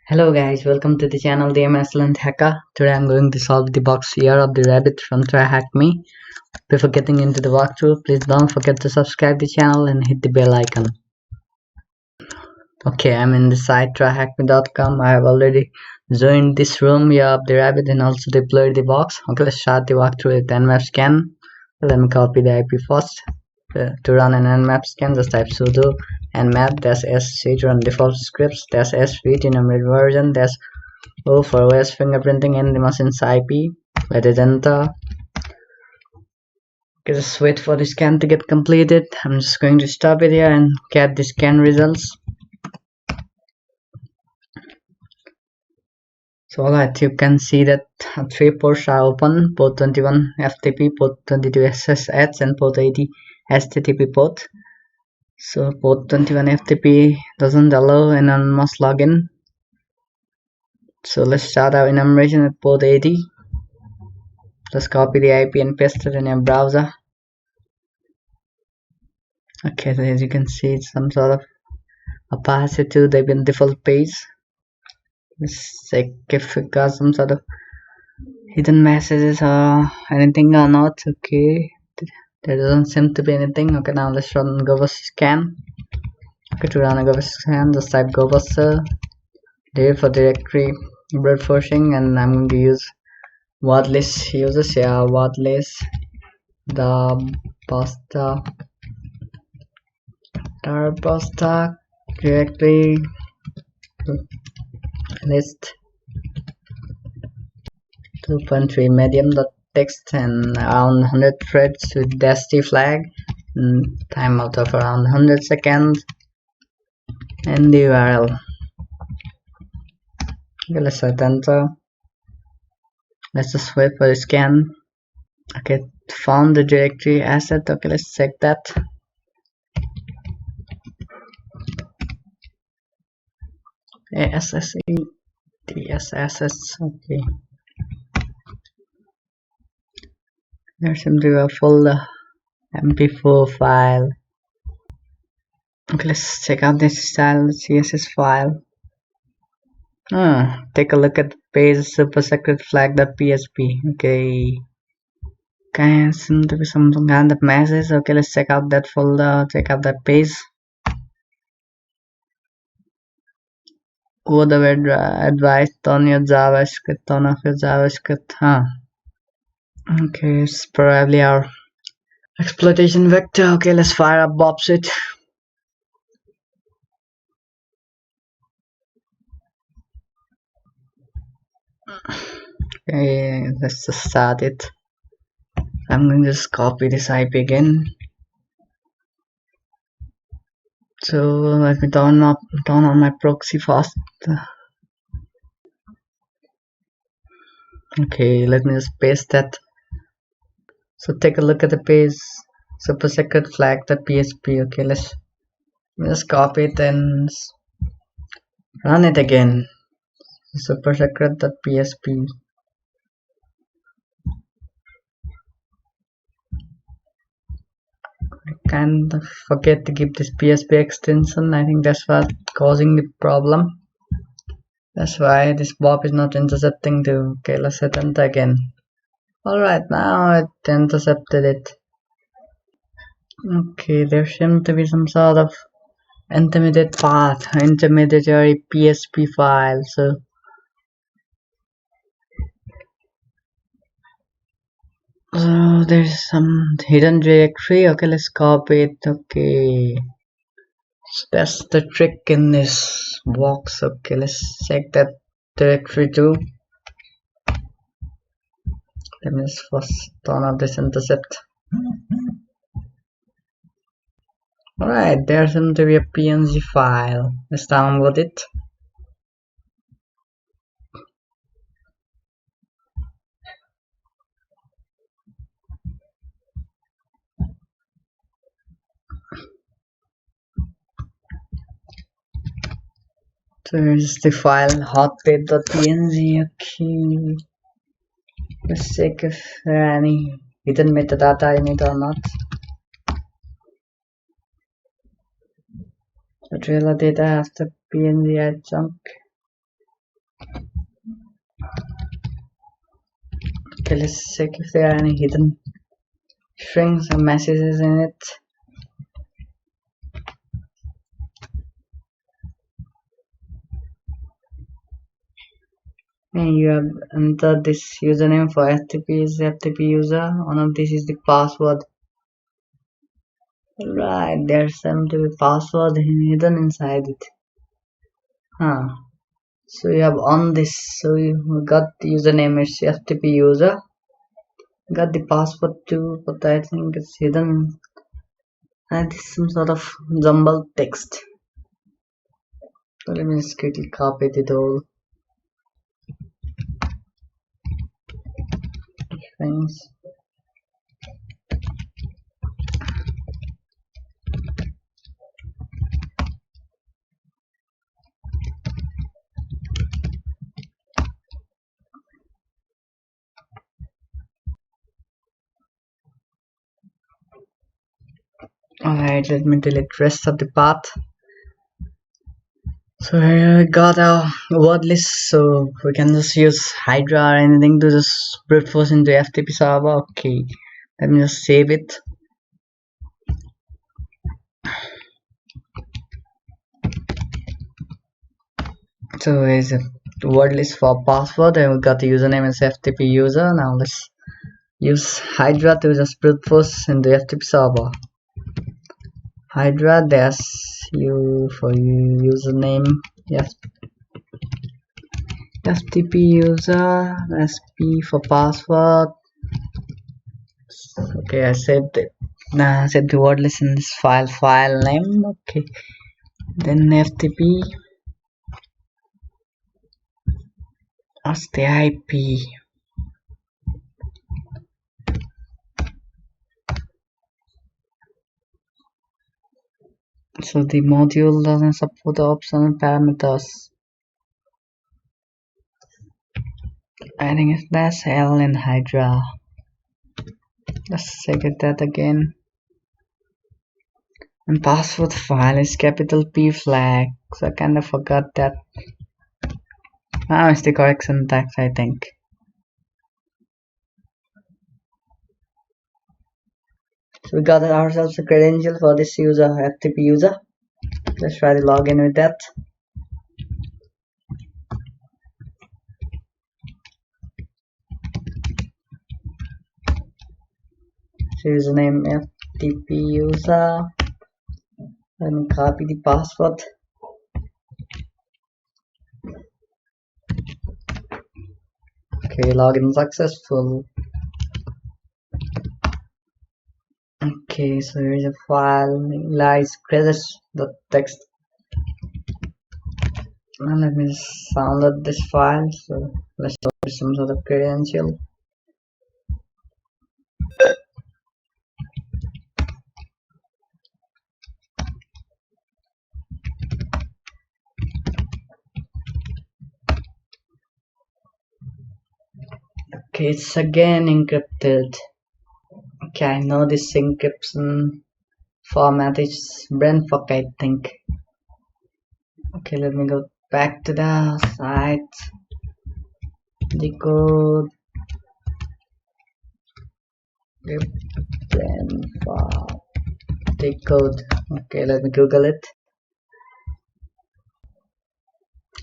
Hello guys, welcome to the channel the Amazicellent Hacker. Today I'm going to solve the box Year of the Rabbit from TryHackMe. Before getting into the walkthrough, please don't forget to subscribe the channel and hit the bell icon. Okay, I'm in the site tryhackme.com. I have already joined this room Year of the Rabbit and also deployed the box. Okay, let's start the walkthrough with nmap scan. Let me copy the IP first. To run an nmap scan, just type sudo nmap-sc to run default scripts -sv to enumerate version -o for OS fingerprinting and the machine's IP. Let it enter. Okay, just wait for the scan to get completed. I'm just going to stop it here and get the scan results. So alright, you can see that 3 ports are open: port 21 FTP, port 22 SSH, and port 80 HTTP port. So port 21 FTP doesn't allow an anonymous login. So let's start our enumeration at port 80. Just copy the IP and paste it in your browser. Okay, so as you can see, it's some sort of Apache to the default page. Let's check if it got some sort of hidden messages or anything or not. Okay, there doesn't seem to be anything. Okay, now let's run gobus scan. Okay, to run a gobus scan, just type gobus D for directory brute forcing, and I'm going to use word list users. Yeah, word list the pasta directory list 2.3 medium.txt and around 100 threads with -t flag and timeout of around 100 seconds and the URL. Okay, let's hit enter. Let's just wait for the scan. Okay, found the directory asset. Okay, let's check that. TSS. Okay, there's simply a folder MP4 file. Okay, let's check out this style CSS file. Take a look at the page supersecretflag.php. Okay, seem to be some kind of message. Okay, let's check out that folder, check out that page. Code advice, turn your JavaScript, turn off your JavaScript. Okay, it's probably our exploitation vector. Okay, let's fire up Bobsit. Okay, let's just start it. I'm going to just copy this IP again. So let me turn on my proxy first. Okay, let me just paste that. So take a look at the page supersecretflag.php. Okay, let's just copy it and run it again. Supersecret.php. I kind of forget to give this PHP extension. I think that's what's causing the problem. That's why this Bob is not intercepting the. Okay, let's hit enter again. Alright, now it intercepted it. Okay, there seems to be some sort of intermediate path, intermediary PHP file. So there's some hidden directory. Okay, let's copy it. Okay, so that's the trick in this box. Okay, let's check that directory too. Let me just first turn off this intercept. Alright, there seems to be a PNG file. Let's download it. So here's the file hotpage.png. Okay, let's check if there are any hidden metadata in it or not. So trailer data after PNG chunk. Okay, let's check if there are any hidden strings or messages in it. And you have entered this username for FTP is FTP user. One of this is the password. Right, there's some to be password hidden inside it. So you have on this, so you got the username is FTP user, got the password too, but I think it's hidden and it's some sort of jumbled text. So let me just quickly copy it all. Things. Alright, let me delete rest of the path. So here we got our word list, so we can just use Hydra or anything to just brute force into FTP server. Okay, let me just save it. So here's a word list for password, and we got the username as FTP user. Now let's use Hydra to just brute force into FTP server. Hydra dash u for username, yes, FTP user, SP for password. Okay, I saved it. Now I saved the word list in this file name. Okay, then FTP. That's the IP. So the module doesn't support the optional parameters. I think it's dash L in Hydra. Let's check that again. And password file is capital P flag. So I kind of forgot that. Now it's the correct syntax, I think. So we got ourselves a credential for this user, FTP user. Let's try to log in with that. So username FTP user. Let me copy the password. Okay, login successful. Okay, so here's a file, lies credits.txt. Now let me just download this file. So let's open some sort of credential. Okay, it's again encrypted. Okay, I know this encryption format is brainfuck, I think. Okay, let me go back to the site. Decode. Brainfuck. Decode. Okay, let me Google it.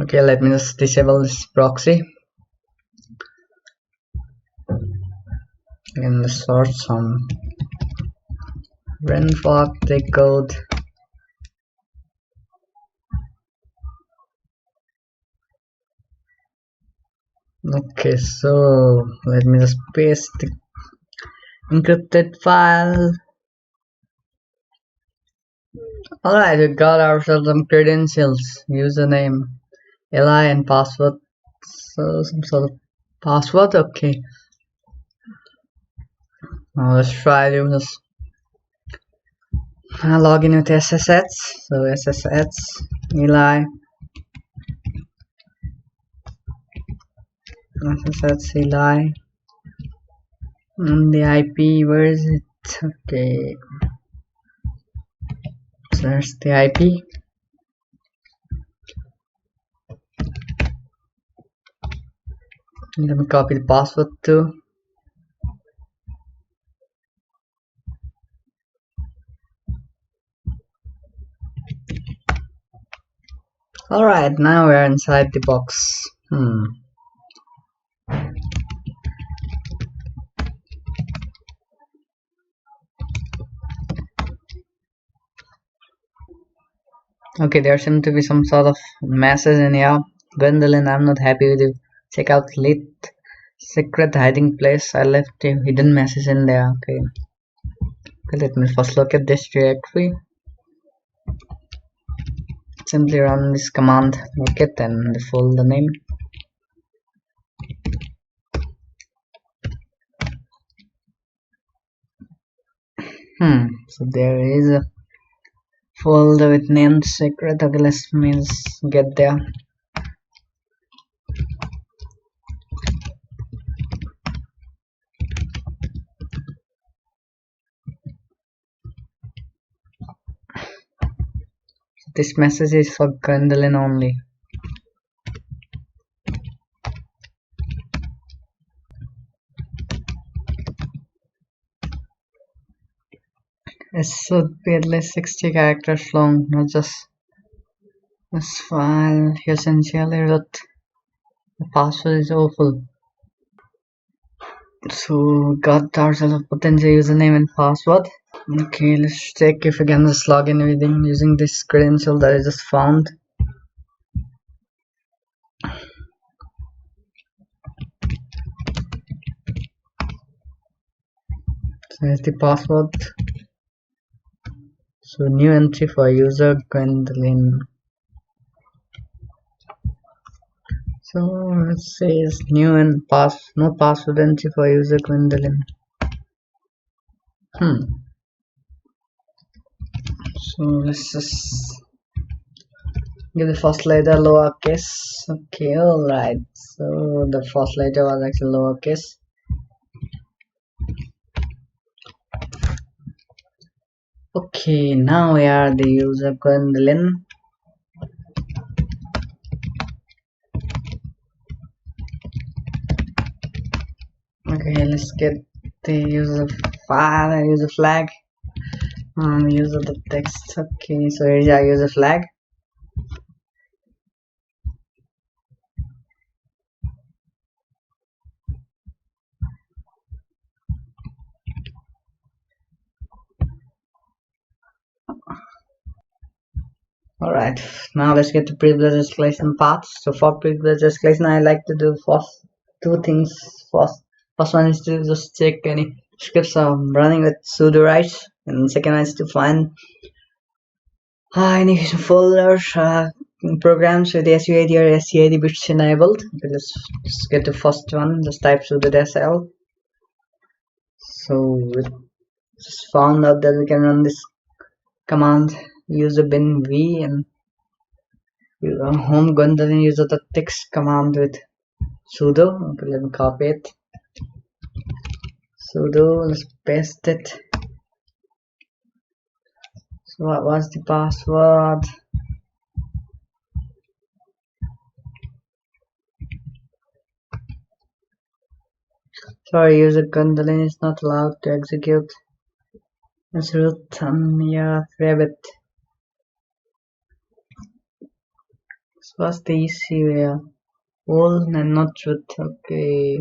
Okay, let me just disable this proxy. And the source some brainfuck decode. Okay, so let me just paste the encrypted file. Alright, we got ourselves some credentials, username, li and password. So some sort of password. Okay, now let's try to just log in with SSH. So SSH eli and the IP, where is it? Okay, so there's the IP. Let me copy the password too. Alright, now we are inside the box. Okay, there seems to be some sort of message in here. Gwendolyn, I'm not happy with you. Check out lit secret hiding place. I left a hidden message in there. Okay, let me first look at this directory. Simply run this command, look it, and the folder name. So there is a folder with named secret. Okay, let me get there. This message is for Gwendolyn only. It should be at least 60 characters long, not just this file. Essentially, that the password is awful. So, got ourselves a potential username and password. Okay, let's check if we can just log in within using this credential that I just found. So here's the password. So new entry for user Gwendolyn. So it says new and no password entry for user Gwendolyn. So let's just give the first letter lowercase. Okay, alright. So the first letter was actually lowercase. Okay, now we are the user Gwendolyn. Okay, let's get the user file, user flag, user the text. Okay, so here's our user flag. Alright, now let's get to privilege escalation parts. So for privilege escalation, I like to do first two things. First one is to just check any scripts are running with sudo right, and second one is to find any folders, programs with SUID or SCID bits enabled. Okay, let's get to first one. Just type sudo -l. So we just found out that we can run this command user bin v and home Gwendolyn user the text command with sudo. Okay, let me copy it. Sudo, let's paste it. So what was the password? Sorry, user Gwendolyn is not allowed to execute. Let's root on YearOfRabbit. So what's the issue here? All and not root. Okay.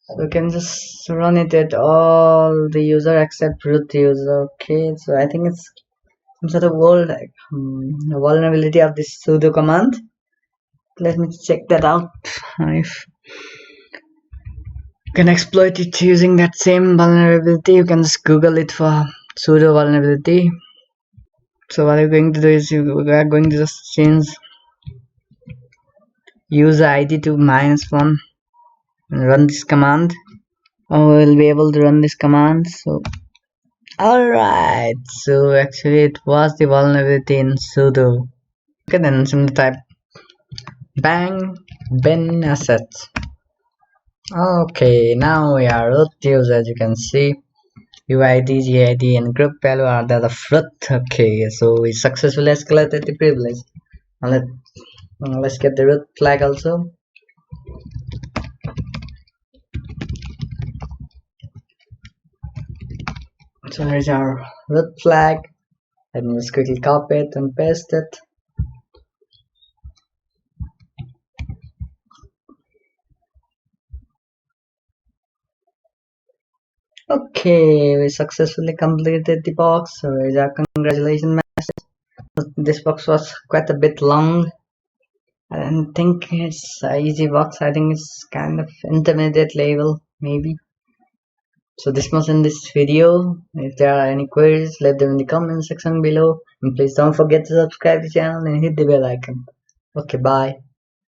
So we can just run it at all the user except root user. Okay, so I think it's some sort of vulnerability of this sudo command. Let me check that out. If you can exploit it using that same vulnerability, you can just Google it for sudo vulnerability. So what you're going to do is you are going to just change user ID to -1 and run this command. We'll be able to run this command. So alright, so actually it was the vulnerability in sudo. Okay, then simply type bang bin assets. Okay, now we are root user. As you can see, UID, GID and group value are that of root. Okay, so we successfully escalated the privilege. Now let's get the root flag also. So here's our red flag. Let me just quickly copy it and paste it. Okay, we successfully completed the box. So here's our congratulations message. This box was quite a bit long. I don't think it's an easy box. I think it's kind of intermediate level, maybe. So this was in this video. If there are any queries, let them in the comment section below. And please don't forget to subscribe to the channel and hit the bell icon. Okay, bye.